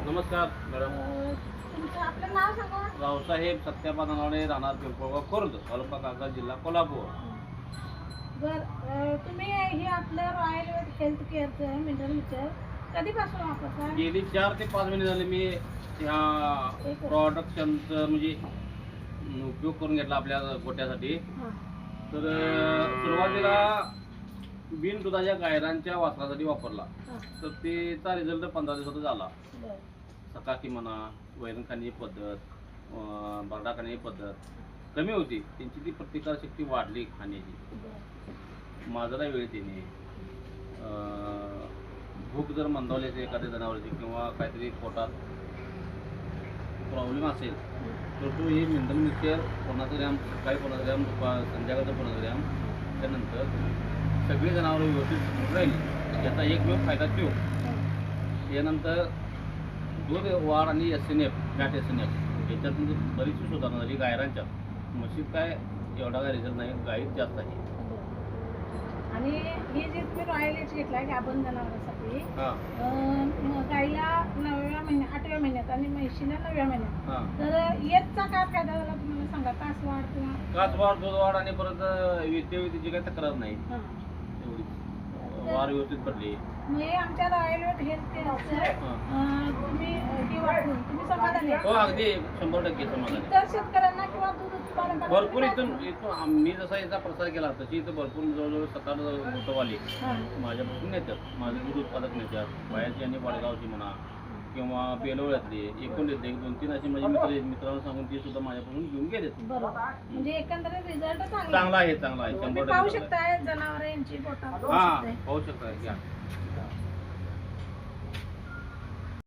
नमस्कार मॅडम. तुमचं आपलं नाव सांगा. रावसाहेब सत्यापा ननावणे, राहणार पिंपळगाव खुर्द, तालुका कागल, जिल्हा कोल्हापूर. तुम्ही हे आपलं रॉयल हेल्थ केअरचं मिनरल मिक्सर कधीपासून वापरता? गेली 4 ते 5 महिने झाले मी ह्या प्रोडक्शनचं म्हणजे उपयोग करून घेतला आपल्या गोट्यासाठी. तर सुरुवातीला बिन दुधाच्या गायरांच्या वासरासाठी वापरला. तर त्याचा रिझल्ट 15 दिवसातच आला. सकाकी म्हणा, वैरण खाण्याची पद्धत, बरडा खाण्याची पद्धत कमी होती. त्यांची ती प्रतिकारशक्ती वाढली खाण्याची. माझा वेळ त्याने भूक जर मंदावली असेल एखाद्या जनावरांची किंवा काहीतरी पोटात प्रॉब्लेम असेल तर तो हे मिनरल मिक्सर 50 ग्रॅम सकाळी 50 ग्रॅम संध्याकाळचं 50 ग्रॅम त्यानंतर सगळी जनावरं व्यवस्थित राहिली. याचा एकमेव फायदा तो. यानंतर दूध वाढ आणि SNF फॅट SNF याच्यातून बरीचशी सुधारणा झाली. गायरांच्या म्हशीत काय एवढा काय रिझल्ट नाही, गाईत जास्त आहे. आणि हे जे तुम्ही रॉयल एच घेतला गाभण जनावरांसाठी, गाईला 8व्या महिन्यात आणि म्हशीला 9व्या महिन्यात, तर याचा काय फायदा झाला तुम्हाला सांगा? कास वाढ किंवा कास वाढ, दूध वाढ आणि परत विद्येची काही तक्रार नाही. एवढी वाढ व्यवस्थित पडली. मग हे आमच्या रॉयल हेल्थ तुम्ही हे वापरून तुम्ही समाधानी आहे? हो, अगदी 100% समाधान. इतर शेतकऱ्यांना किंवा दूध उत्पादकांना भरपूर इथून मी जसा याचा प्रसार केला तशी इथं भरपूर जवळजवळ 7-8 मोठंवाली माझ्यापासून नेतात. माझे दूध उत्पादक नेतात. बाहेरची आणि वडगावची म्हणा किंवा बेलवळ्यातली एकूण येते 1-2-3 अशी माझी मित्रांना सांगून ती सुद्धा माझ्यापासून घेऊन गेले. म्हणजे एकंदरीत रिझल्ट चांगला आहे. 100% पाहू शकताय जनावर यांची पोटात पाहू शकता.